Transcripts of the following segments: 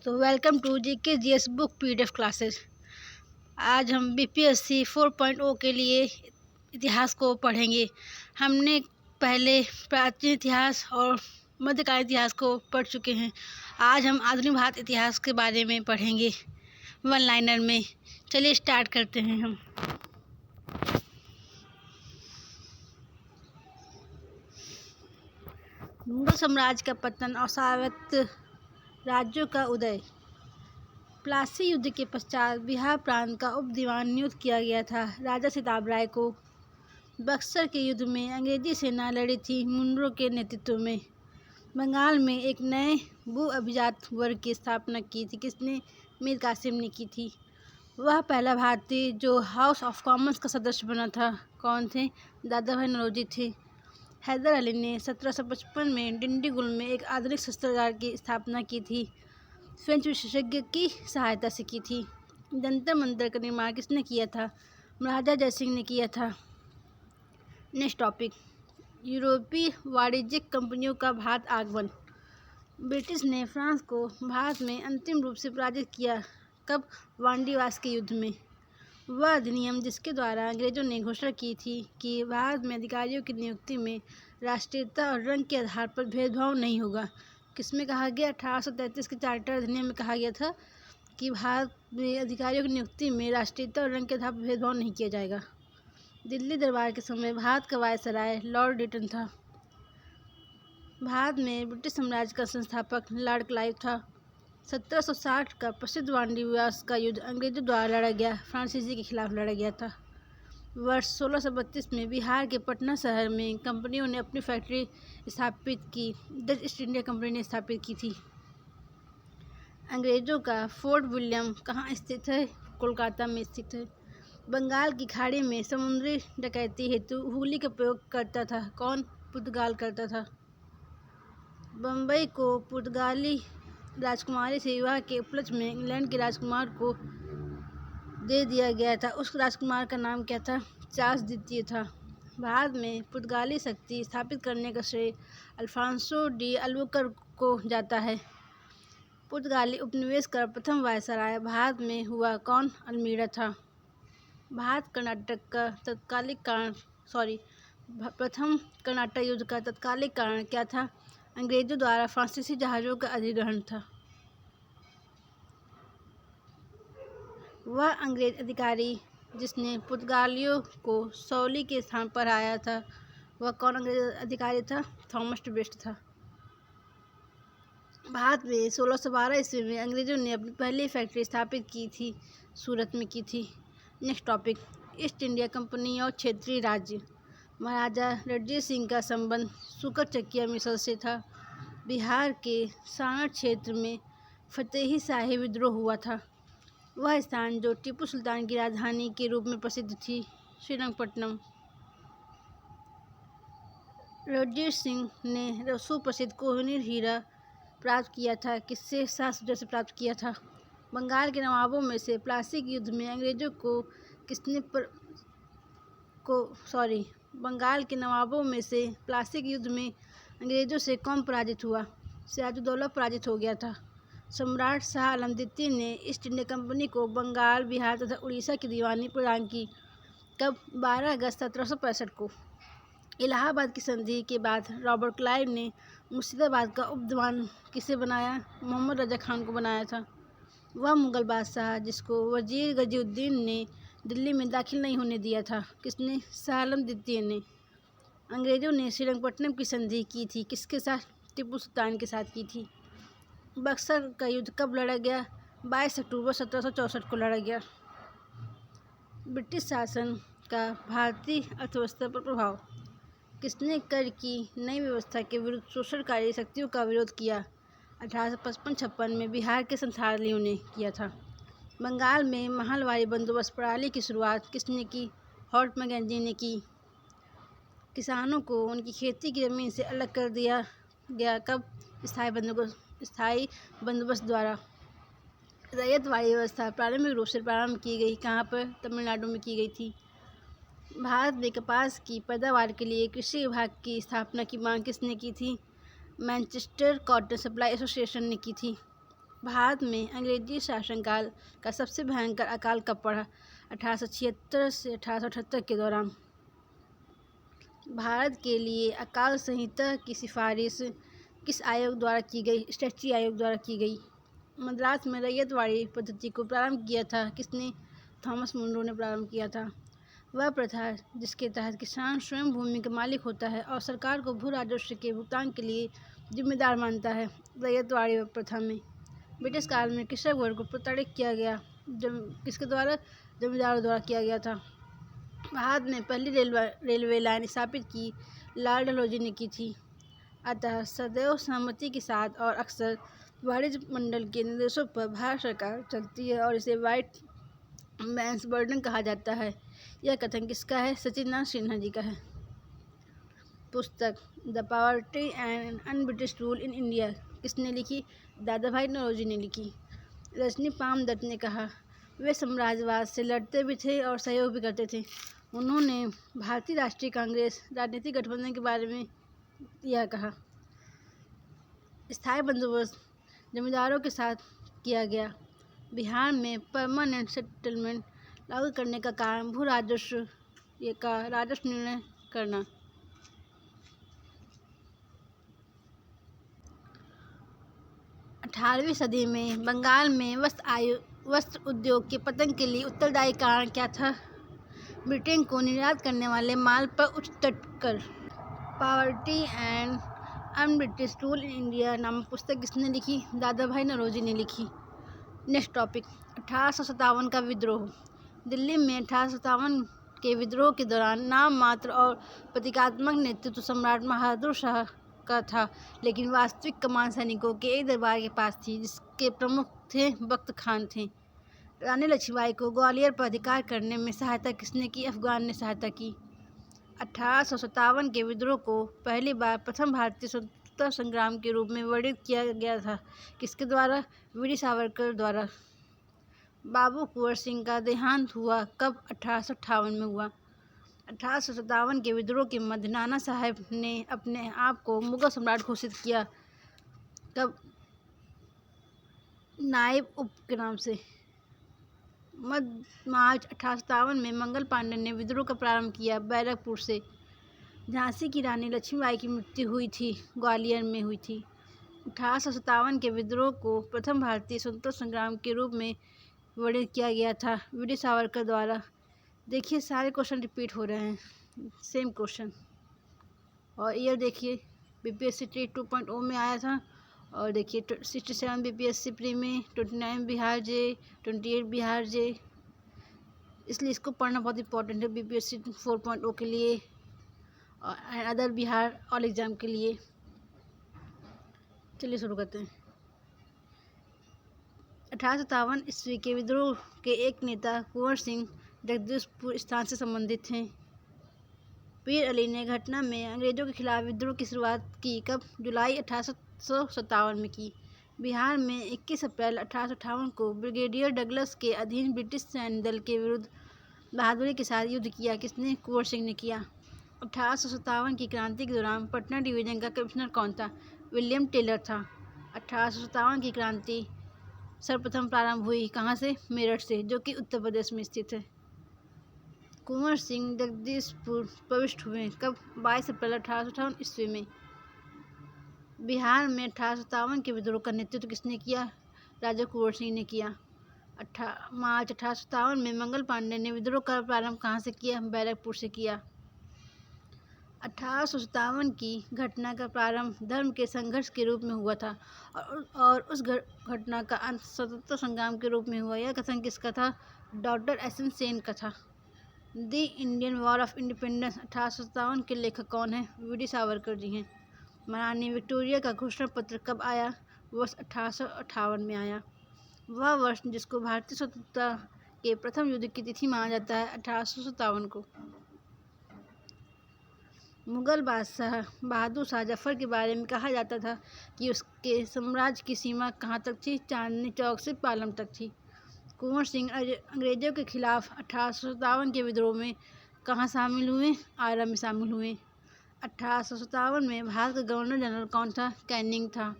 तो welcome to GK GS book PDF classes. आज हम बीपीएससी 4.0 के लिए इतिहास को पढ़ेंगे। हमने पहले प्राचीन इतिहास और मध्यकालीन इतिहास को पढ़ चुके हैं। आज हम आधुनिक भारत इतिहास के बारे में पढ़ेंगे वन लाइनर में। चलिए स्टार्ट करते हैं हम। मुगल साम्राज्य का पतन और स्वायत्त राज्यों का उदय। प्लासी युद्ध के पश्चात बिहार प्रांत का उप दीवान नियुक्त किया गया था। राजा सिताब राय को बक्सर के युद्ध में अंग्रेजी सेना लड़ी थी मुनरो के नेतृत्व में। बंगाल में एक नए भू अभिजात वर्ग की स्थापना की थी। किसने? मीर कासिम ने की थी। वह पहला भारतीय जो हाउस ऑफ कॉमन्स का सदस्य बना था। कौन थे? दादा भाई नौरोजी थे। हैदर अली ने 1755 में डिंडीगुल में एक आधुनिक शस्त्रागार की स्थापना की थी। फ्रेंच विशेषज्ञ की सहायता से की थी। जंतर मंतर का निर्माण किसने किया था? महाराजा जयसिंह ने किया था। नेक्स्ट टॉपिक, यूरोपीय वाणिज्यिक कंपनियों का भारत आगमन। ब्रिटिश ने फ्रांस को भारत में अंतिम रूप से पराजित किया। कब? वांडीवास के युद्ध में। वह अधिनियम जिसके द्वारा अंग्रेजों ने घोषणा की थी कि भारत में अधिकारियों की नियुक्ति में राष्ट्रीयता और रंग के आधार पर भेदभाव नहीं होगा। किसमें कहा गया? 1833 के चार्टर अधिनियम में कहा गया था कि भारत में अधिकारियों की नियुक्ति में राष्ट्रीयता और रंग के आधार पर भेदभाव नहीं किया जाएगा। दिल्ली दरबार के समय भारत का वायसराय लॉर्ड रिटन था। भारत में ब्रिटिश साम्राज्य का संस्थापक लॉर्ड क्लाइव था। 1760 का प्रसिद्ध वांडीवास का युद्ध अंग्रेजों द्वारा लड़ा गया फ्रांसीसी के खिलाफ लड़ा गया था। वर्ष 1632 में बिहार के पटना शहर में कंपनियों ने अपनी फैक्ट्री स्थापित की। डच ईस्ट इंडिया कंपनी ने स्थापित की थी। अंग्रेजों का फोर्ट विलियम कहाँ स्थित है? कोलकाता में स्थित है। बंगाल की खाड़ी में समुद्री डकैती हेतु हुली का प्रयोग करता था। कौन? पुर्तगाल करता था। बम्बई को पुर्तगाली राजकुमारी से विवाह के उपलक्ष्य में इंग्लैंड के राजकुमार को दे दिया गया था। उस राजकुमार का नाम क्या था? चार्ल्स द्वितीय था। भारत में पुर्तगाली शक्ति स्थापित करने का श्रेय अल्फांसो डी अल्बुकर्क को जाता है। पुर्तगाली उपनिवेश का प्रथम वायसराय भारत में हुआ कौन? अल्मीड़ा था। भारत कर्नाटक का तत्कालिक कारण प्रथम कर्नाटक युद्ध का तत्कालिक कारण क्या था? अंग्रेजों द्वारा फ्रांसीसी जहाज़ों का अधिग्रहण था। वह अंग्रेज अधिकारी जिसने पुर्तगालियों को सौली के स्थान पर आया था, वह कौन अंग्रेज अधिकारी था? थॉमस बेस्ट था। भारत में 1612 ईस्वी में अंग्रेजों ने अपनी पहली फैक्ट्री स्थापित की थी, सूरत में की थी। Next topic, east India company और क्षेत्रीय राज्य। महाराजा रणजीत सिंह का संबंध सुकर चकिया मिसल से था। बिहार के सारण क्षेत्र में फतेही शाही विद्रोह हुआ था। वह स्थान जो टीपू सुल्तान की राजधानी के रूप में प्रसिद्ध थी, श्रीरंगपट्टनम। रणजीत सिंह ने सुप्रसिद्ध कोहिनूर हीरा प्राप्त किया था। किससे? शाहसुजा से प्राप्त किया था। बंगाल के नवाबों में से प्लासी के युद्ध में अंग्रेजों को बंगाल के नवाबों में से प्लासी के युद्ध में अंग्रेजों से कौन पराजित हुआ? सिराजुद्दौला पराजित हो गया था। सम्राट शाह आलम द्वितीय ने ईस्ट इंडिया कंपनी को बंगाल, बिहार तथा उड़ीसा की दीवानी प्रदान की। कब? 12 अगस्त 1765 को। इलाहाबाद की संधि के बाद रॉबर्ट क्लाइव ने मुर्शिदाबाद का उपदीवान किसे बनाया? मोहम्मद रजा खान को बनाया था। वह मुगल बादशाह जिसको वजीर गजीउद्दीन ने दिल्ली में दाखिल नहीं होने दिया था। किसने? शाह आलम द्वितीय ने। अंग्रेजों ने श्रीरंगपट्टनम की संधि की थी। किसके साथ? टीपू सुल्तान के साथ की थी। बक्सर का युद्ध कब लड़ा गया? 22 अक्टूबर 1764 को लड़ा गया। ब्रिटिश शासन का भारतीय अर्थव्यवस्था पर प्रभाव। किसने कर की नई व्यवस्था के विरुद्ध शोषणकारी शक्तियों का विरोध किया? 1855-56 में बिहार के संथालियों ने किया था। बंगाल में महलवारी बंदोबस्त प्रणाली की शुरुआत किसने की? हॉर्ट मैगेंजी ने की। किसानों को उनकी खेती की जमीन से अलग कर दिया गया। कब? स्थायी बंदोबस्त द्वारा। रैयतवाड़ी व्यवस्था प्रारंभिक रूप से प्रारंभ की गई। कहाँ पर? तमिलनाडु में की गई थी। भारत में कपास की पैदावार के लिए कृषि विभाग की स्थापना की मांग किसने की थी? मैनचेस्टर कॉटन सप्लाई एसोसिएशन ने की थी। भारत में अंग्रेजी शासनकाल का सबसे भयंकर अकाल कब पड़ा? 1876 से 1878 के दौरान। भारत के लिए अकाल संहिता की सिफारिश किस आयोग द्वारा की गई? स्टैची आयोग द्वारा की गई। मद्रास में रैयतवाड़ी पद्धति को प्रारंभ किया था किसने? थॉमस मुनरो ने प्रारंभ किया था। वह प्रथा जिसके तहत किसान स्वयं भूमि का मालिक होता है और सरकार को भू राजस्व के भुगतान के लिए जिम्मेदार मानता है। रैयतवाड़ी प्रथा में ब्रिटिश काल में कृषक वर्ग को प्रताड़ित किया गया। किसके द्वारा? जमींदारों द्वारा किया गया था। भारत में पहली रेलवे लाइन स्थापित की लॉर्ड डलहौजी ने की थी। अतः सदैव सहमति के साथ और अक्सर वाणिज्य मंडल के निर्देशों पर भारत सरकार चलती है और इसे व्हाइट मैन्स बर्डन कहा जाता है। यह कथन किसका है? सचिंद्रनाथ सिन्हा जी का है। पुस्तक the poverty and un-British rule in India किसने लिखी? दादा भाई नौरोजी ने लिखी। रजनी पाम दत्त ने कहा, वे साम्राज्यवाद से लड़ते भी थे और सहयोग भी करते थे। उन्होंने भारतीय राष्ट्रीय कांग्रेस राजनीतिक गठबंधन के बारे में यह कहा, स्थायी बंदोबस्त जमींदारों के साथ किया गया। बिहार में परमानेंट सेटलमेंट लागू करने का कारण भू राजस्व का राजस्व निर्णय करना। अठारहवीं सदी में बंगाल में वस्त्र उद्योग के पतन के लिए उत्तरदायी कारण क्या था? ब्रिटेन को निर्यात करने वाले माल पर उच्च तट कर। Poverty and un-British rule in India नामक पुस्तक किसने लिखी? दादा भाई नौरोजी ने लिखी। नेक्स्ट टॉपिक 1857 का विद्रोह। दिल्ली में 1857 के विद्रोह के दौरान नाम मात्र और प्रतीकात्मक नेतृत्व सम्राट बहादुर शाह का था, लेकिन वास्तविक कमान सैनिकों के एक दरबार के पास थी जिसके प्रमुख थे बख्त खान थे। रानी लक्ष्मीबाई को ग्वालियर पर अधिकार करने में सहायता किसने की? अफगान ने सहायता की। 1857 के विद्रोह को पहली बार प्रथम भारतीय स्वतंत्रता संग्राम के रूप में वर्णित किया गया था। किसके द्वारा? वीर सावरकर द्वारा। बाबू कुंवर सिंह का देहांत हुआ कब? 1858 में हुआ। 1857 के विद्रोह के मध्य नाना साहब ने अपने आप को मुगल सम्राट घोषित किया। कब? नायब उप के नाम से। मध्य मार्च 1857 में मंगल पांडे ने विद्रोह का प्रारंभ किया बैरकपुर से। झांसी की रानी लक्ष्मीबाई की मृत्यु हुई थी, ग्वालियर में हुई थी। 1857 के विद्रोह को प्रथम भारतीय स्वतंत्रता संग्राम के रूप में वर्णित किया गया था वीर सावरकर द्वारा। देखिए सारे क्वेश्चन रिपीट हो रहे हैं, सेम क्वेश्चन। और ईयर देखिए, बीपीएससी 2.0 में आया था। और देखिए 67 बीपीएससी प्री में, 29 बिहार जे, 28 बिहार जे। इसलिए इसको पढ़ना बहुत इंपॉर्टेंट है बीपीएससी 4.0 के लिए और अदर बिहार ऑल एग्ज़ाम के लिए। चलिए शुरू करते हैं। 1857 ईस्वी के विद्रोह के एक नेता कुंवर सिंह जगदीशपुर स्थान से संबंधित थे। पीर अली ने घटना में अंग्रेजों के खिलाफ विद्रोह की शुरुआत की कब? जुलाई 1857 में की। बिहार में 21 अप्रैल 1858 को ब्रिगेडियर डगलस के अधीन ब्रिटिश सैन्य दल के विरुद्ध बहादुरी के साथ युद्ध किया। किसने? कुंवर सिंह ने किया। 1857 की क्रांति के दौरान पटना डिवीजन का कमिश्नर कौन था? विलियम टेलर था। 1857 की क्रांति सर्वप्रथम प्रारंभ हुई कहाँ से? मेरठ से, जो कि उत्तर प्रदेश में स्थित है। कुंवर सिंह जगदीशपुर प्रविष्ट हुए कब? 22 अप्रैल 1858 ईस्वी में। बिहार में 1857 के विद्रोह का नेतृत्व किसने किया? राजा कुंवर सिंह ने किया। मार्च 1857 में मंगल पांडे ने विद्रोह का प्रारंभ कहाँ से किया? बैरकपुर से किया। 1857 की घटना का प्रारंभ धर्म के संघर्ष के रूप में हुआ था और उस घटना का अंत स्वतंत्रता संग्राम के रूप में हुआ। यह कथन किसका था? डॉक्टर एस एन सेन का था। The Indian war of independence 1857 के लेखक कौन हैं? वीर सावरकर जी हैं। महारानी विक्टोरिया का घोषणा पत्र कब आया? वर्ष 1858 में आया। वह वर्ष जिसको भारतीय स्वतंत्रता के प्रथम युद्ध की तिथि माना जाता है 1857 को। मुगल बादशाह बहादुर शाह जफर के बारे में कहा जाता था कि उसके साम्राज्य की सीमा कहाँ तक थी? चांदनी चौक से पालम तक थी। कुंवर सिंह अंग्रेजों के खिलाफ 1857 के विद्रोह में कहाँ शामिल हुए? आरा में शामिल हुए। 1857 में भारत का गवर्नर जनरल कौन था? कैनिंग था।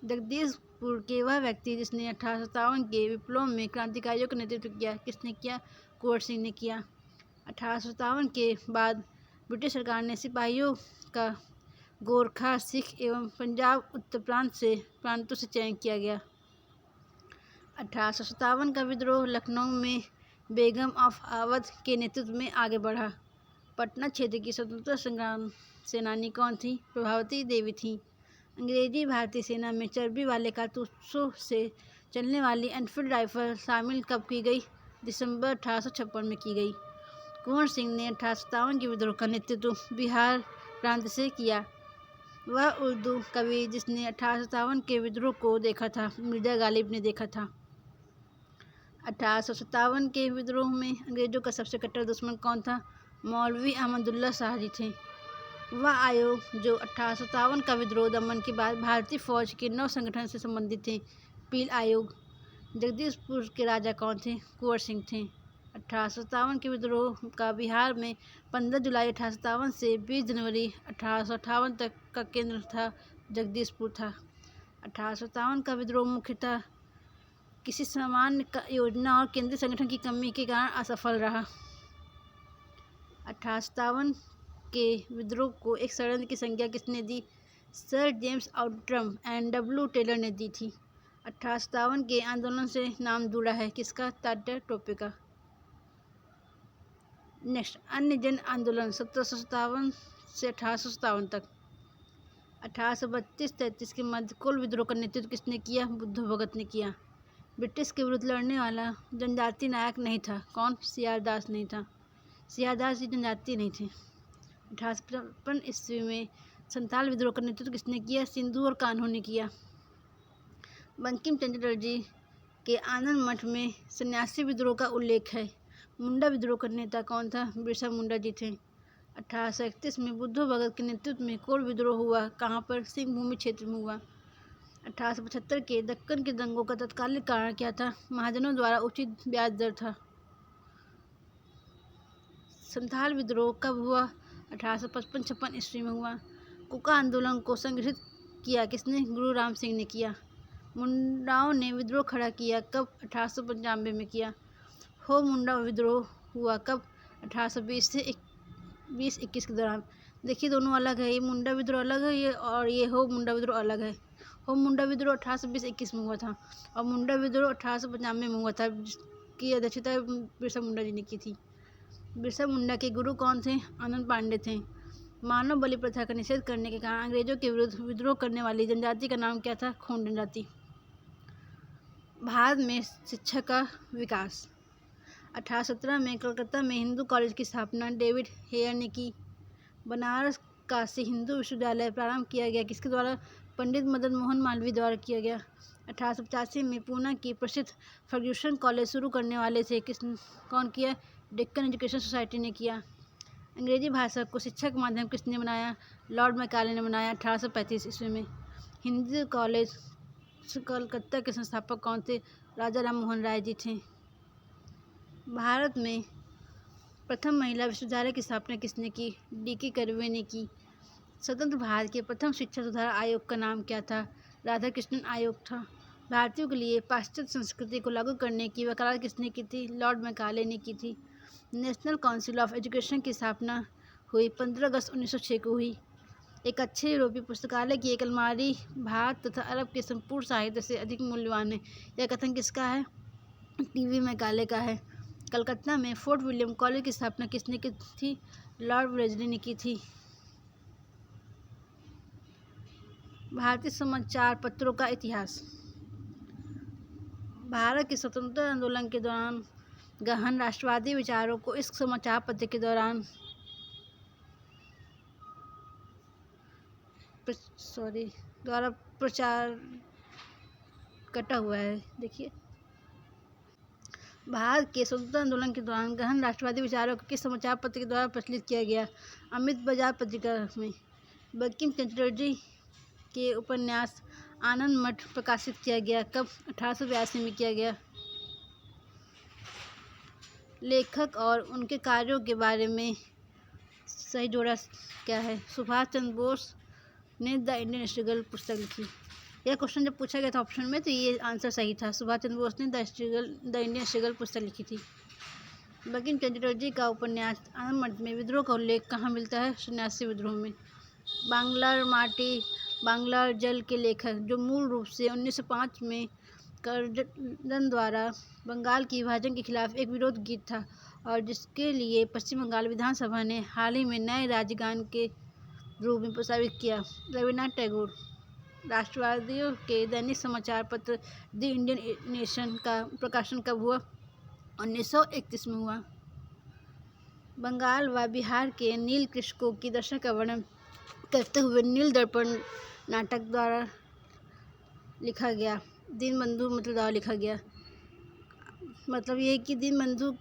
जगदीश जगदीशपुर के वह व्यक्ति जिसने 1857 के विप्लव में क्रांतिकारियों का नेतृत्व किया। किसने किया? कुंवर सिंह ने किया। 1857 के बाद ब्रिटिश सरकार ने सिपाहियों का गोरखा, सिख एवं पंजाब उत्तर प्रांतों से चयन किया गया। 1857 का विद्रोह लखनऊ में बेगम ऑफ अवध के नेतृत्व में आगे बढ़ा। पटना क्षेत्र की स्वतंत्रता संग्राम सेनानी कौन थी? प्रभावती देवी थी। अंग्रेजी भारतीय सेना में चर्बी वाले कारतूसों से चलने वाली एनफील्ड राइफल शामिल कब की गई? दिसंबर 1856 में की गई। कुंवर सिंह ने 1857 के विद्रोह का नेतृत्व बिहार प्रांत से किया। वह उर्दू कवि जिसने 1857 के विद्रोह को देखा था, मिर्जा गालिब ने देखा था। 1857 के विद्रोह में अंग्रेजों का सबसे कट्टर दुश्मन कौन था? मौलवी अहमदुल्ला शाह जी थे। वह आयोग जो 1857 का विद्रोह दमन के बाद भारतीय फौज के नव संगठन से संबंधित थे, पील आयोग। जगदीशपुर के राजा कौन थे? कुंवर सिंह थे। 1857 के विद्रोह का बिहार में 15 जुलाई 1857 से 20 जनवरी 1858 तक का केंद्र था जगदीशपुर था। 1857 का विद्रोह मुख्यतः किसी सामान्य योजना और केंद्रीय संगठन की कमी के कारण असफल रहा। 1857 के विद्रोह को एक षड्यंत्र की संज्ञा किसने दी? Sir James Outram and W Taylor ने दी थी। 1857 के आंदोलन से नाम जुड़ा है किसका? तात्या टोपे का। नेक्स्ट, अन्य जन आंदोलन 1757 से 1857 तक। 1832-33 के मध्य कुल विद्रोह का नेतृत्व किसने किया? बुद्धू भगत ने किया। ब्रिटिश के विरुद्ध लड़ने वाला जनजातीय नायक नहीं था। कौन? सियारदास नहीं था। सियारदास जी जनजातीय नहीं थे। 1855 ईस्वी में संथाल विद्रोह का नेतृत्व किसने किया? सिंधु और कान्हो ने किया। बंकिम चंद्र चटर्जी के आनंद मठ में सन्यासी विद्रोह का उल्लेख है। मुंडा विद्रोह का नेता कौन था? बिरसा मुंडा जी थे। 1831 में बुद्धू भगत के नेतृत्व में कोल विद्रोह हुआ। कहाँ पर? सिंहभूमि क्षेत्र में हुआ। 1875 के दक्कन के दंगों का तत्कालीन कारण क्या था? महाजनों द्वारा उचित ब्याज दर था। संथाल विद्रोह कब हुआ? 1855-56 ईस्वी में हुआ। कुका आंदोलन को संगठित किया किसने? गुरु राम सिंह ने किया। मुंडाओं ने विद्रोह खड़ा किया कब? 1895 में किया। हो मुंडा विद्रोह हुआ कब? 1820 से 20-21 के दौरान। देखिए दोनों अलग है, ये मुंडा विद्रोह अलग है, ये और ये हो मुंडा विद्रोह अलग है। हो मुंडा विद्रोह 1820-21 में हुआ था और मुंडा विद्रोह 1895 में हुआ था, जिसकी अध्यक्षता बिरसा मुंडा जी ने की थी। बिरसा मुंडा के गुरु कौन थे? आनंद पांडे थे। मानव बलि प्रथा का निषेध करने के कारण अंग्रेजों के विरुद्ध विद्रोह करने वाली जनजाति का नाम क्या था? खोंड जनजाति। भारत में शिक्षा का विकास। 1817 में कलकत्ता में हिंदू कॉलेज की स्थापना डेविड हेयर ने की। बनारस काशी हिंदू विश्वविद्यालय प्रारंभ किया गया किसके द्वारा? पंडित मदन मोहन मालवीय द्वारा किया गया। 1885 में पूना की प्रसिद्ध फर्ग्यूसन कॉलेज शुरू करने वाले थे कौन किया? डेक्कन एजुकेशन सोसाइटी ने किया। अंग्रेजी भाषा को शिक्षा का माध्यम किसने बनाया? लॉर्ड मैकाले ने बनाया 1835 ईस्वी में। हिंदू कॉलेज कलकत्ता के संस्थापक कौन थे? राजा राम मोहन राय जी थे। भारत में प्रथम महिला विश्वविद्यालय की स्थापना किसने की? D.K. कर्वे ने की। स्वतंत्र भारत के प्रथम शिक्षा सुधार आयोग का नाम क्या था? राधा कृष्णन आयोग था। भारतीयों के लिए पाश्चात्य संस्कृति को लागू करने की वकालत किसने की थी? लॉर्ड मैकाले ने की थी। नेशनल काउंसिल ऑफ एजुकेशन की स्थापना हुई 15 अगस्त 1906 को हुई। एक अच्छे यूरोपीय पुस्तकालय की एक अलमारी भारत तथा अरब के संपूर्ण साहित्य से अधिक मूल्यवान है। यह कथन किसका है? टी.वी. मैकाले का है। कलकत्ता में फोर्ट विलियम कॉलेज की स्थापना किसने की थी? लॉर्ड वेलेस्ली ने की थी। भारतीय समाचार पत्रों का इतिहास। भारत के स्वतंत्रता आंदोलन के दौरान गहन राष्ट्रवादी विचारों को इस समाचार पत्र के दौरान द्वारा प्रचार कटा हुआ है। देखिए, भारत के स्वतंत्रता आंदोलन के दौरान गहन राष्ट्रवादी विचारों को किस समाचार पत्र के द्वारा प्रचलित किया गया? अमृत बाजार पत्रिका में। बंकिम चंद्र चटर्जी के उपन्यास आनंद मठ प्रकाशित किया गया कब? 1882 में किया गया। लेखक और उनके कार्यों के बारे में सही जोड़ा क्या है? सुभाष चंद्र बोस ने द इंडियन स्ट्रगल पुस्तक लिखी। यह क्वेश्चन जब पूछा गया था ऑप्शन में तो ये आंसर सही था। सुभाष चंद्र बोस ने द इंडियन स्ट्रगल पुस्तक लिखी थी। बंकिम चंद्र चटर्जी का उपन्यास आनंद मठ में विद्रोह का उल्लेख कहाँ मिलता है? सन्यासी विद्रोह में। बांग्लार माटी बांग्लार जल के लेखक, जो मूल रूप से 1905 में कर्जन द्वारा बंगाल की विभाजन के खिलाफ एक विरोध गीत था और जिसके लिए पश्चिम बंगाल विधानसभा ने हाल ही में नए राज्यगान के रूप में प्रस्तावित किया। रविन्द्रनाथ टैगोर। राष्ट्रवादियों के दैनिक समाचार पत्र द इंडियन नेशन का प्रकाशन कब हुआ? 1931 में हुआ। बंगाल व बिहार के नील कृषकों की दशा का वर्णन करते हुए नील दर्पण नाटक द्वारा लिखा गया। दीनबंधु मित्र द्वारा लिखा गया। मतलब ये है कि दीनबंधु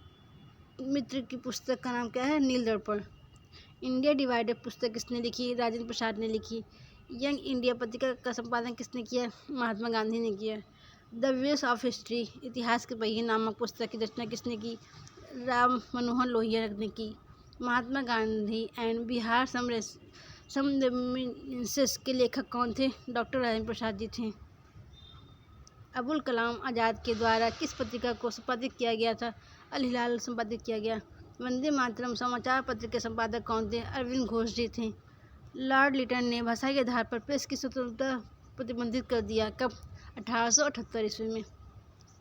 मित्र की पुस्तक का नाम क्या है? नील दर्पण। इंडिया डिवाइडेड पुस्तक किसने लिखी? राजेंद्र प्रसाद ने लिखी। यंग इंडिया पत्रिका का संपादन किसने किया? महात्मा गांधी ने किया। द व्हील्स ऑफ हिस्ट्री इतिहास के पहिए नामक पुस्तक की रचना किसने की? राम मनोहर लोहिया ने की। महात्मा गांधी एंड बिहार समरेमिनिसेंस के लेखक कौन थे? डॉक्टर राजेंद्र प्रसाद जी थे। अबुल कलाम आज़ाद के द्वारा किस पत्रिका को संपादित किया गया था? अल हिलाल संपादित किया गया। वंदे मातरम समाचार पत्र के संपादक कौन थे? अरविंद घोष जी थे। लॉर्ड लिटन ने भाषा के आधार पर प्रेस की स्वतंत्रता प्रतिबंधित कर दिया। कब? 1878 ईस्वी में।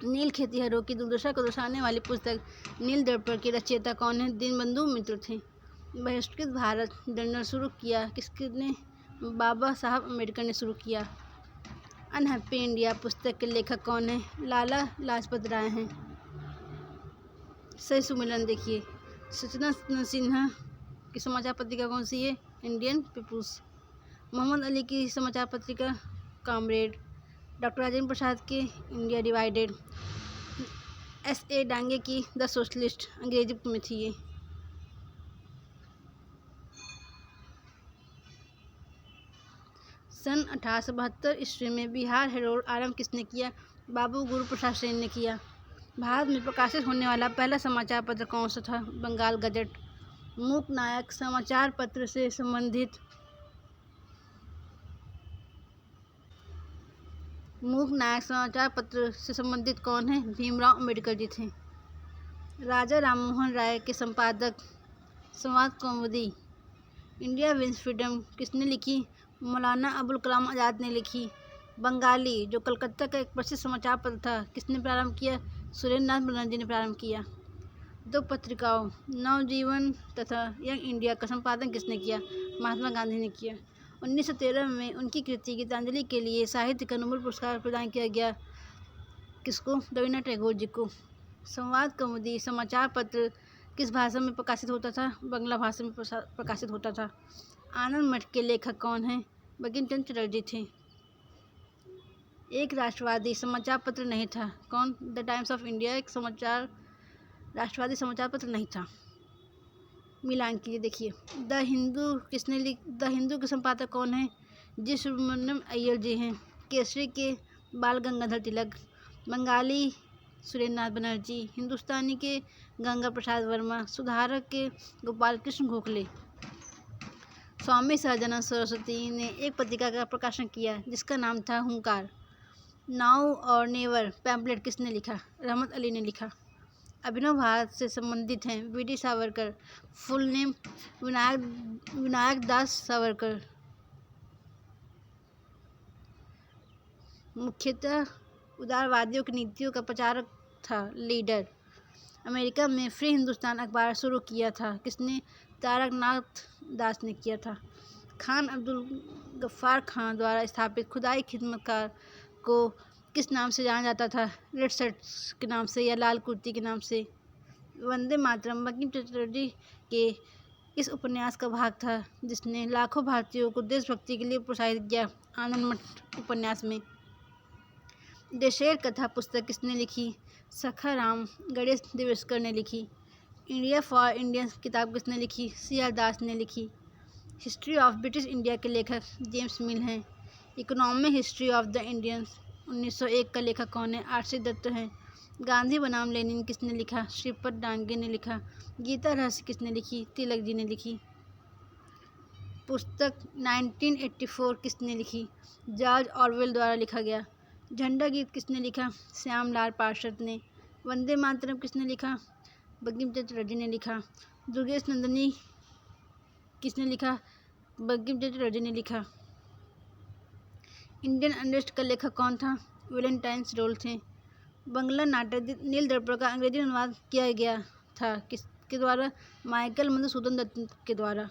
नील खेतिहरों की दुर्दशा को दर्शाने वाली पुस्तक नील दर्पण के रचयिता कौन है? दीनबंधु मित्र थे। बहिष्कृत भारत जनरल शुरू किया किसने? बाबा साहब अम्बेडकर ने शुरू किया। अनहैप्पी इंडिया पुस्तक के लेखक कौन है? लाला लाजपत राय हैं। सही सुमेलन देखिए। सचना सिन्हा की समाचार पत्रिका कौन सी है? Indian people's. मोहम्मद अली की समाचार पत्रिका कॉमरेड। डॉक्टर राजेंद्र प्रसाद के इंडिया डिवाइडेड। S.A. डांगे की द सोशलिस्ट, अंग्रेजी में थी ये। सन 1872 ईस्वी में बिहार हेरोल्ड आरंभ किसने किया? बाबू गुरु प्रसाद सेन ने किया। भारत में प्रकाशित होने वाला पहला समाचार पत्र कौन सा था? बंगाल गजट। मूक नायक समाचार पत्र से संबंधित कौन है? भीमराव अम्बेडकर जी थे। राजा राममोहन राय के संपादक संवाद कौमुदी। इंडिया विंस फ्रीडम किसने लिखी? मौलाना अबुल कलाम आज़ाद ने लिखी। बंगाली, जो कलकत्ता का एक प्रसिद्ध समाचार पत्र था, किसने प्रारंभ किया? सुरेंद्र नाथ बनर्जी ने प्रारंभ किया। दो पत्रिकाओं नवजीवन तथा यंग इंडिया का संपादन किसने किया? महात्मा गांधी ने किया। 1913 में उनकी कृति गीतांजलि के लिए साहित्य का नोबेल पुरस्कार प्रदान किया गया। किसको? रविन्द्रनाथ टैगोर जी को। संवाद कौमुदी समाचार पत्र किस भाषा में प्रकाशित होता था? बांग्ला भाषा में प्रकाशित होता था। आनंद मठ के लेखक कौन हैं? बंकिम चंद्र चटर्जी थे। एक राष्ट्रवादी समाचार पत्र नहीं था। कौन? द टाइम्स ऑफ इंडिया एक राष्ट्रवादी समाचार पत्र नहीं था। मिलान कीजिए देखिए। द हिंदू के संपादक कौन है? जी सुब्रमण्यम अय्यर जी हैं। केसरी के बाल गंगाधर तिलक। बंगाली सुरेंद्र नाथ बनर्जी। हिंदुस्तानी के गंगा प्रसाद वर्मा। सुधारक के गोपाल कृष्ण गोखले। स्वामी सहजानंद सरस्वती ने एक पत्रिका का प्रकाशन किया जिसका नाम था हुंकार। नाउ और नेवर पैम्पलेट किसने लिखा? रहमत अली ने लिखा। अभिनव भारत से संबंधित हैं V D. Savarkar. Full name Vinayak Das Savarkar. मुख्यतः उदारवादियों की नीतियों का प्रचारक था। लीडर। अमेरिका में फ्री हिंदुस्तान अखबार शुरू किया था। किसने? तारकनाथ दास ने किया था। खान अब्दुल गफ्फार खान द्वारा स्थापित खुदाई खिदमतकार को किस नाम से जाना जाता था? रेड शर्ट्स के नाम से या लाल कुर्ती के नाम से। वंदे मातरम बंकिम चटर्जी के इस उपन्यास का भाग था जिसने लाखों भारतीयों को देशभक्ति के लिए प्रोत्साहित किया। आनंद मठ उपन्यास में। देशेर कथा पुस्तक किसने लिखी? सखाराम गणेश देवेशकर ने लिखी। इंडिया फॉर इंडियंस किताब किसने लिखी? C.R. दास ने लिखी। हिस्ट्री ऑफ ब्रिटिश इंडिया के लेखक जेम्स मिल हैं। Economic history of the Indians 1901 का लेखक कौन है? R.C. दत्त हैं। गांधी बनाम लेनिन किसने लिखा? श्रीपद डांगे ने लिखा। गीता रहस्य किसने लिखी? तिलक जी ने लिखी। पुस्तक 1984 किसने लिखी? जॉर्ज ऑरवेल द्वारा लिखा गया। झंडा गीत किसने लिखा? श्यामलाल पार्षद ने। वंदे मातरम किसने लिखा? बंकिम चंद्र चटर्जी ने लिखा। दुर्गेश नंदिनी किसने लिखा? बंकिम चंद्र चटर्जी ने लिखा। इंडियन अनरेस्ट का लेखक कौन था? वैलेंटाइन रोल थे। बंगला नाटक नील दर्पण का अंग्रेजी अनुवाद किया गया था किसके द्वारा? माइकल मधुसूदन दत्त के द्वारा।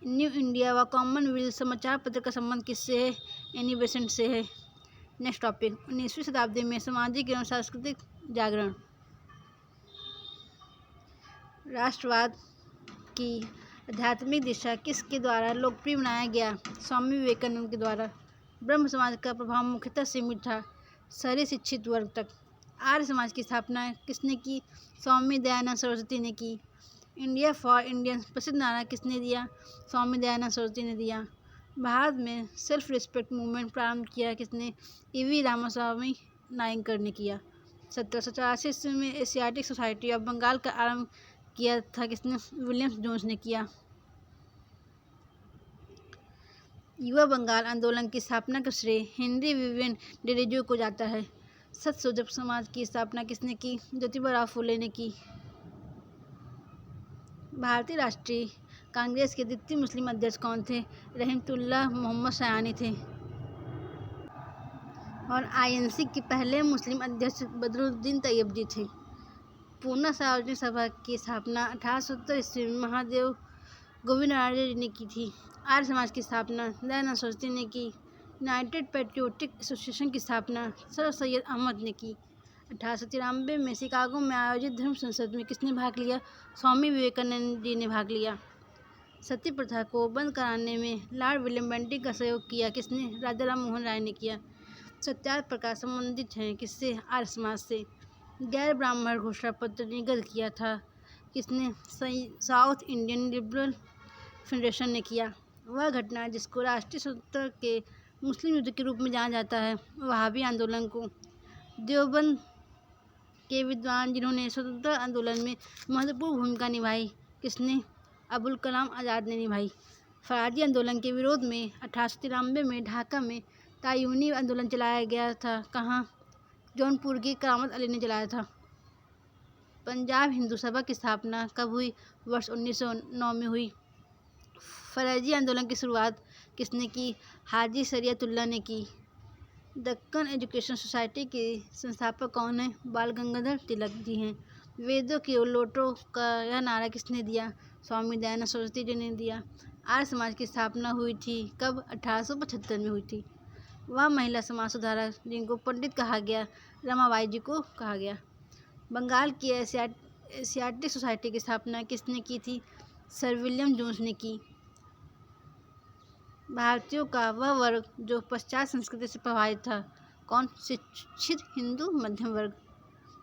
न्यू इंडिया व कॉमनवेल्थ समाचार पत्र का संबंध किससे है? एनी बेसेंट से है। नेक्स्ट टॉपिक, 19वीं शताब्दी में सामाजिक एवं सांस्कृतिक जागरण। राष्ट्रवाद की आध्यात्मिक दिशा किसके द्वारा लोकप्रिय बनाया गया? स्वामी विवेकानंद के द्वारा। ब्रह्म समाज का प्रभाव मुख्यतः सीमित था शहरी शिक्षित वर्ग तक। आर्य समाज की स्थापना किसने की? स्वामी दयानंद सरस्वती ने की। इंडिया फॉर इंडियंस प्रसिद्ध नारा किसने दिया? स्वामी दयानंद सरस्वती ने दिया। भारत में सेल्फ रिस्पेक्ट मूवमेंट प्रारंभ किया किसने? ईवी रामास्वामी नायकर ने किया। 1784 ईस्वी में एशियाटिक सोसाइटी ऑफ बंगाल का आरंभ किया था किसने? विलियम जोन्स ने किया। युवा बंगाल आंदोलन की स्थापना का श्रेय हेनरी विवियन डेरेजो को जाता है। सत्यशोधक समाज की स्थापना किसने की? ज्योतिबा फुले ने की। भारतीय राष्ट्रीय कांग्रेस के द्वितीय मुस्लिम अध्यक्ष कौन थे? रहमतुल्लाह मोहम्मद सयानी थे। और आईएनसी के पहले मुस्लिम अध्यक्ष बदरुद्दीन तैयबजी थे। पूना सार्वजनिक सभा की स्थापना 1870 ईस्वी में महादेव गोविंदराजे ने की थी। आर्य समाज की स्थापना दयानंद सरस्वती ने की। यूनाइटेड पेट्रियोटिक एसोसिएशन की स्थापना सर सैयद अहमद ने की। 1893 में शिकागो में आयोजित धर्म संसद में किसने भाग लिया? स्वामी विवेकानंद जी ने भाग लिया। सती प्रथा को बंद कराने में लॉर्ड विलियम बेंटिक का सहयोग किया किसने? राजा राम मोहन राय ने किया। सत्याग्रह प्रकाश संबंधित हैं किससे? आर्य समाज से। गैर ब्राह्मण घोषणा पत्र निर्गत किया था किसने? साउथ इंडियन लिबरल फेडरेशन ने किया। वह घटना जिसको राष्ट्रीय स्वतंत्रता के मुस्लिम युद्ध के रूप में जाना जाता है, वहाबी आंदोलन को। देवबंद के विद्वान जिन्होंने स्वतंत्रता आंदोलन में महत्वपूर्ण भूमिका निभाई किसने? अबुल कलाम आज़ाद ने निभाई। फराजी आंदोलन के विरोध में 1893 में ढाका में तायूनी आंदोलन चलाया गया था। कहाँ? जौनपुर की करामत अली ने चलाया था। पंजाब हिंदू सभा की स्थापना कब हुई? वर्ष 1909 में हुई। फराजी आंदोलन की शुरुआत किसने की? हाजी शरीयतुल्लाह ने की। दक्कन एजुकेशन सोसाइटी के संस्थापक कौन हैं? बाल गंगाधर तिलक जी हैं। वेदों की ओर लौटो का यह नारा किसने दिया? स्वामी दयानंद सरस्वती जी ने दिया। आर्य समाज की स्थापना हुई थी कब? 1875 में हुई थी। वह महिला समाज सुधारक जिनको पंडित कहा गया, रमाबाई जी को कहा गया। बंगाल की एशियाटिक सोसाइटी की स्थापना किसने की थी? सर विलियम जोन्स ने की। भारतीयों का वह वर्ग जो पश्चात संस्कृति से प्रभावित था, कौन? शिक्षित हिंदू मध्यम वर्ग।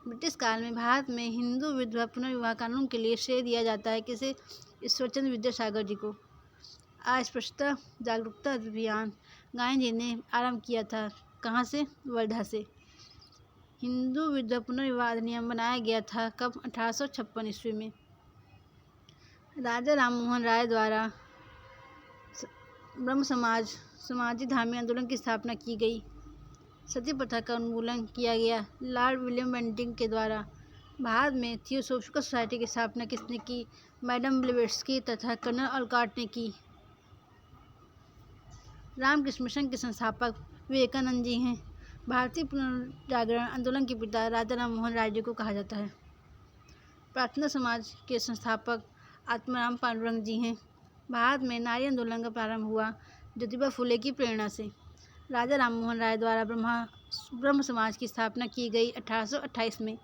ब्रिटिश काल में भारत में हिंदू विधवा पुनर्विवाह कानून के लिए श्रेय दिया जाता है किसे? ईश्वरचंद्र विद्यासागर जी को। अस्पृश्यता जागरूकता अभियान गांधी जी ने आरंभ किया था। कहाँ से? वर्धा से। हिंदू विधवा पुनर्विवाह अधिनियम बनाया गया था कब? 1856 ईस्वी में। राजा राम मोहन राय द्वारा ब्रह्म समाजी धार्मिक आंदोलन की स्थापना की गई। सती प्रथा का उन्मूलन किया गया लॉर्ड विलियम बेंटिक के द्वारा। भारत में थियोसोफिकल सोसाइटी की स्थापना किसने की? मैडम ब्लेवेट्स्की तथा कर्नल ऑलकॉट ने की। रामकृष्ण मिशन के संस्थापक विवेकानंद जी हैं। भारतीय पुनर्जागरण आंदोलन के पिता राजा राम मोहन राय जी को कहा जाता है। प्रार्थना समाज के संस्थापक आत्माराम पांडुरंग जी हैं। भारत में नारी आंदोलन का प्रारंभ हुआ ज्योतिबा फुले की प्रेरणा से। राजा राम मोहन राय द्वारा ब्रह्म समाज की स्थापना की गई 1828 में।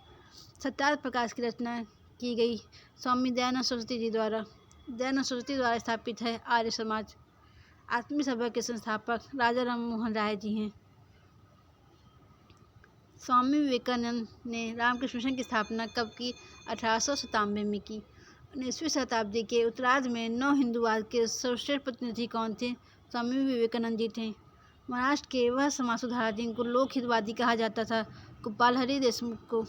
सत्याग्रह प्रकाश की रचना की गई स्वामी दयानंद सरस्वती जी द्वारा। दयानंद सरस्वती द्वारा स्थापित है आर्य समाज। आत्मीय सभा के संस्थापक राजा राम मोहन राय जी हैं। स्वामी विवेकानंद ने रामकृष्ण मिशन की स्थापना कब की? 1897 में की। 19वीं शताब्दी के उत्तरार्ध में नव हिंदूवाद के सर्वश्रेष्ठ प्रतिनिधि कौन थे? स्वामी विवेकानंद जी थे। महाराष्ट्र के वह समाज सुधारक जिनको लोक हितवादी कहा जाता था, गोपाल हरि देशमुख को।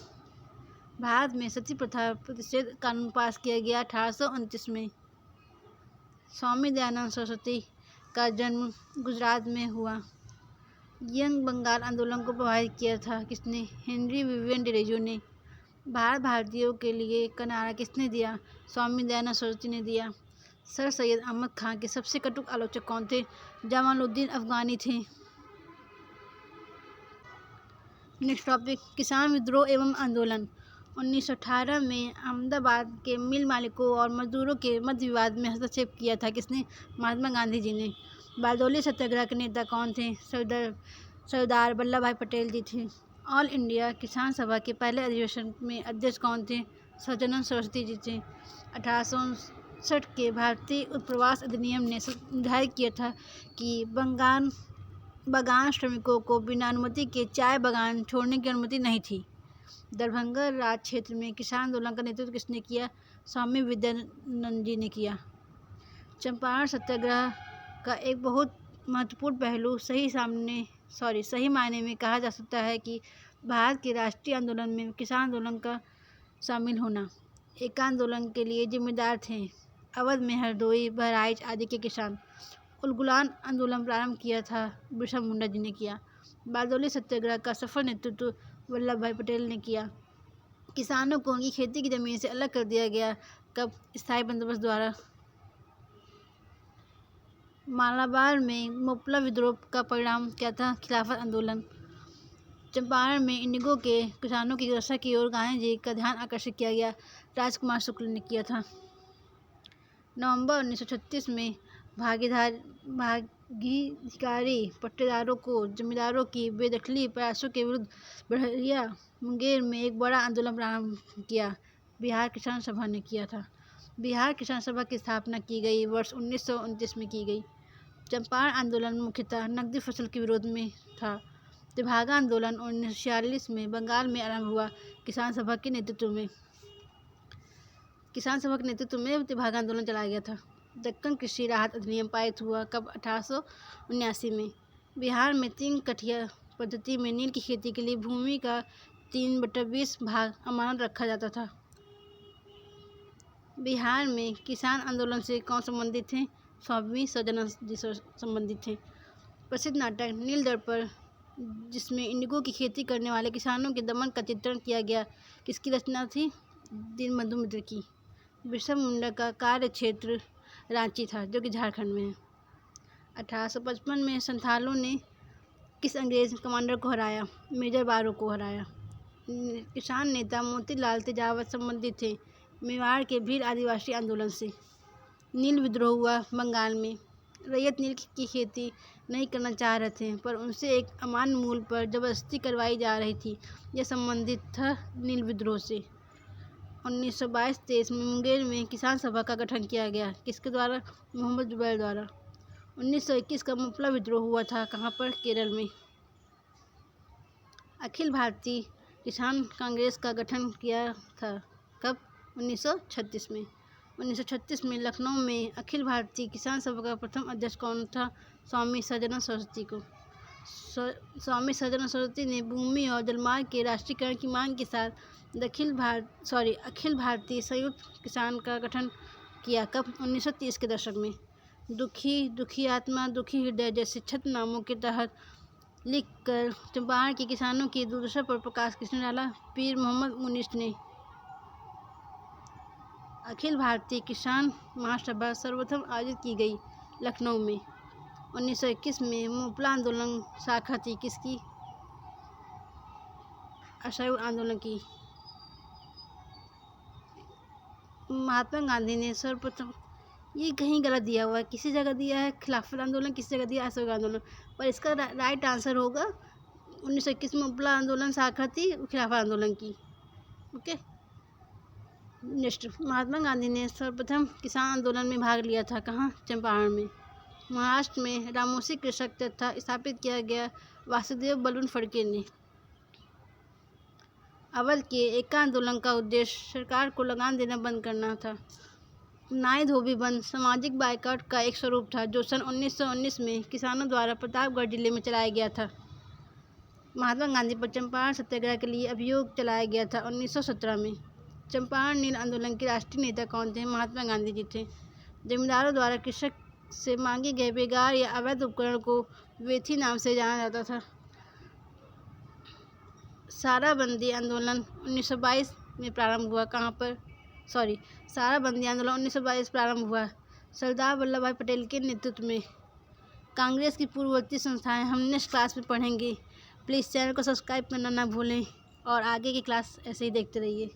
भारत में सती प्रथा प्रतिषेध कानून पास किया गया 1829 में। स्वामी दयानंद सरस्वती का जन्म गुजरात में हुआ। यंग बंगाल आंदोलन को प्रभावित किया था किसने? हेनरी विवियन डिरेजो ने। भारतीयों के लिए का नारा किसने दिया? स्वामी दयानंद सरस्वती ने दिया। सर सैयद अहमद खान के सबसे कटु आलोचक कौन थे? जमालुद्दीन अफगानी थे। नेक्स्ट टॉपिक, किसान विद्रोह एवं आंदोलन। 1918 में अहमदाबाद के मिल मालिकों और मजदूरों के मध्य विवाद में हस्तक्षेप किया था किसने? महात्मा गांधी जी ने। बारदौली सत्याग्रह के नेता कौन थे? सरदार वल्लभ भाई पटेल जी थे। ऑल इंडिया किसान सभा के पहले अधिवेशन में अध्यक्ष कौन थे? सच्चिदानंद सरस्वती जी थे। 1859 के भारतीय उत्प्रवास अधिनियम ने निर्धारित किया था कि बागान श्रमिकों को बिना अनुमति के चाय बागान छोड़ने की अनुमति नहीं थी। दरभंगा राज क्षेत्र में किसान आंदोलन का नेतृत्व किसने किया? स्वामी विद्यानंद जी ने किया। चंपारण सत्याग्रह का एक बहुत महत्वपूर्ण पहलू सही मायने में कहा जा सकता है कि भारत के राष्ट्रीय आंदोलन में किसान आंदोलन का शामिल होना। एक आंदोलन के लिए जिम्मेदार थे अवध में हरदोई, बहराइच आदि के किसान। उलगुलान आंदोलन प्रारंभ किया था बिरसा मुंडा जी ने किया। बारदौली सत्याग्रह का सफल नेतृत्व वल्लभ भाई पटेल ने किया। किसानों को उनकी खेती की जमीन से अलग कर दिया गया कब? स्थायी बंदोबस्त द्वारा। मालाबार में मोपला विद्रोह का परिणाम क्या था? खिलाफत आंदोलन। चंपारण में इंडिगो के किसानों की दुर्दशा की ओर गांधी जी का ध्यान आकर्षित किया गया। राजकुमार शुक्ल ने किया था। नवंबर 1936 में भागीधिकारी पट्टेदारों को जमींदारों की बेदखली प्रयासों के विरुद्ध बड़हिया मुंगेर में एक बड़ा आंदोलन प्रारंभ किया। बिहार किसान सभा ने किया था। बिहार किसान सभा की स्थापना की गई वर्ष 1929 में की गई। चंपारण आंदोलन मुख्यतः नकदी फसल के विरोध में था। तेभागा आंदोलन 1946 में बंगाल में आरंभ हुआ। किसान सभा के नेतृत्व में तेभागा आंदोलन चलाया गया था। दक्कन कृषि राहत अधिनियम पारित हुआ कब? 1879 में। बिहार में 3 कठिया पद्धति में नील की खेती के लिए भूमि का 3/20 भाग अमानत रखा जाता था। बिहार में किसान आंदोलन से कौन संबंधित थे? स्वामी सच्चिदानंद जी संबंधित थे। प्रसिद्ध नाटक नील दर्पण, जिसमें इंडिगो की खेती करने वाले किसानों के दमन का चित्रण किया गया, किसकी रचना थी? दीनबंधु मित्र की। बिरसा मुंडा का कार्य क्षेत्र रांची था, जो कि झारखंड में है। 1855 में संथालों ने किस अंग्रेज कमांडर को हराया? मेजर बारो को हराया। किसान नेता मोतीलाल तेजावत संबंधित थे मेवाड़ के भील आदिवासी आंदोलन से। नील विद्रोह हुआ बंगाल में। रैयत नील की खेती नहीं करना चाह रहे थे, पर उनसे एक अमान्य मूल्य पर जबरदस्ती करवाई जा रही थी। यह संबंधित था नील विद्रोह से। 1922-23 में मुंगेर में किसान सभा का गठन किया गया, किसके द्वारा? मोहम्मद जुबैर द्वारा। 1921 का मोपला विद्रोह हुआ था, कहाँ पर? केरल में। अखिल भारतीय किसान कांग्रेस का गठन किया था कब? 1936 में। 1936 में लखनऊ में अखिल भारतीय किसान सभा का प्रथम अध्यक्ष कौन था? स्वामी सच्चिदानंद सरस्वती को। स्वामी सच्चिदानंद सरस्वती ने भूमि और जलमार्ग के राष्ट्रीयकरण की मांग के साथ अखिल भारतीय संयुक्त किसान का गठन किया कब? 1930 के दशक में। दुखी आत्मा दुखी हृदय जैसे छद्मनामों के तहत लिखकर चंपारण के किसानों की दुर्दशा पर प्रकाश किसने डाला? पीर मोहम्मद मुनीस ने। अखिल भारतीय किसान महासभा सर्वप्रथम आयोजित की गई लखनऊ में। 1921 में मोपला आंदोलन शाखा थी किसकी? असहयोग आंदोलन की। महात्मा गांधी ने सर्वप्रथम, ये कहीं गलत दिया हुआ है, किसी जगह दिया है खिलाफत आंदोलन, किसी जगह दिया है असहयोग आंदोलन, पर इसका राइट आंसर होगा 1921 में मोपला आंदोलन शाखा थी खिलाफत आंदोलन की। ओके, नेक्स्ट, महात्मा गांधी ने सर्वप्रथम किसान आंदोलन में भाग लिया था, कहाँ? चंपारण में। महाराष्ट्र में रामोसी कृषक तथा स्थापित किया गया वासुदेव बलून फड़के ने। अवध के एका आंदोलन का उद्देश्य सरकार को लगान देना बंद करना था। नाई धोबी बंद सामाजिक बायकॉट का एक स्वरूप था, जो सन 1919 में किसानों द्वारा प्रतापगढ़ जिले में चलाया गया था। महात्मा गांधी पर चंपारण सत्याग्रह के लिए अभियोग चलाया गया था 1917 में। चंपारण नील आंदोलन के राष्ट्रीय नेता कौन थे? महात्मा गांधी जी थे। जमींदारों द्वारा कृषक से मांगे गए बेकार या अवैध उपकरण को वेथी नाम से जाना जाता था। साराबंदी आंदोलन 1922 में प्रारंभ हुआ। साराबंदी आंदोलन 1922 प्रारंभ हुआ। सरदार वल्लभ भाई पटेल के नेतृत्व में। कांग्रेस की पूर्ववर्ती संस्थाएं हम नेक्स्ट क्लास में पढ़ेंगे। प्लीज़ चैनल को सब्सक्राइब करना ना भूलें और आगे की क्लास ऐसे ही देखते रहिए।